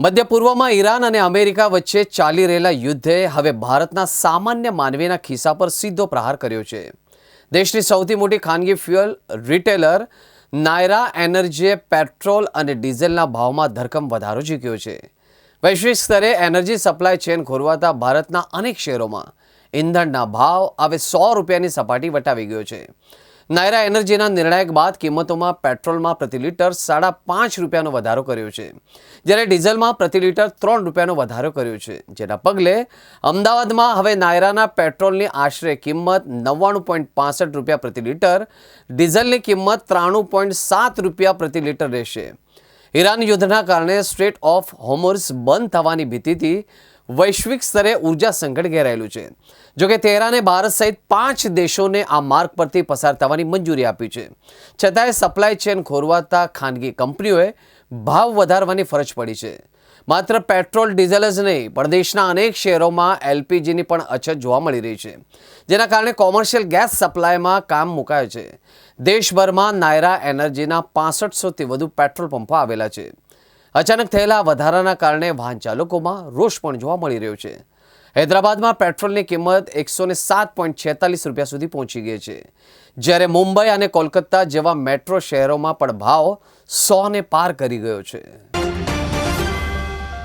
મધ્ય પૂર્વમાં ઈરાન અને અમેરિકા વચ્ચે ચાલી રહેલા યુદ્ધે હવે ભારતના સામાન્ય માનવીના ખિસ્સા પર સીધો પ્રહાર કર્યો છે. દેશની સૌથી મોટી ખાનગી ફ્યુઅલ રિટેલર નાયરા એનર્જીએ પેટ્રોલ અને ડીઝલના ભાવમાં ધરખમ વધારો ઝીક્યો છે. વૈશ્વિક સ્તરે એનર્જી સપ્લાય ચેન ખોરવાતા ભારતના અનેક શહેરોમાં ઈંધણના ભાવ હવે 100 રૂપિયાની સપાટી વટાવી ગયો છે. નાયરા એનર્જીના નિર્ણાયક બાદ કિંમતોમાં પેટ્રોલમાં પ્રતિ લિટર 5.5 રૂપિયાનો વધારો કર્યો છે, જ્યારે ડીઝલમાં પ્રતિ લિટર 3 રૂપિયાનો વધારો કર્યો છે. જેના પગલે અમદાવાદમાં હવે નાયરાના પેટ્રોલની આશરે કિંમત 99.65 રૂપિયા પ્રતિ લિટર, ડીઝલની કિંમત 93.7 રૂપિયા પ્રતિ લિટર રહેશે. ઈરાન યુદ્ધના કારણે સ્ટ્રેટ ઓફ હોર્મુઝ બંધ થવાની ભીતિથી વૈશ્વિક સ્તરે ઉર્જા સંકટ ઘેરાયેલું છે. જોકે તેહરાને ભારત સહિત 5 દેશોને આ માર્ગ પરથી પસાર થવાની મંજૂરી આપી છે. છતાંય સપ્લાય ચેન ખોરવાતા ખાનગી કંપનીઓએ ભાવ વધારવાની ફરજ પડી છે. માત્ર પેટ્રોલ ડીઝલ જ નહીં પણ દેશના અનેક શહેરોમાં એલપીજીની પણ અછત જોવા મળી રહી છે, જેના કારણે કોમર્શિયલ ગેસ સપ્લાયમાં કામ મુકાયો છે. દેશભરમાં નાયરા એનર્જીના 6500થી વધુ પેટ્રોલ પંપો આવેલા છે. અચાનક થયેલા વધારાના કારણે વાહન ચાલકોમાં રોષ પણ જોવા મળી રહ્યો છે. હૈદરાબાદમાં પેટ્રોલની કિંમત 107.46 રૂપિયા સુધી પહોંચી ગઈ છે, જ્યારે મુંબઈ અને કોલકાતા જેવા મેટ્રો શહેરોમાં પણ ભાવ 100ને પાર કરી ગયો છે.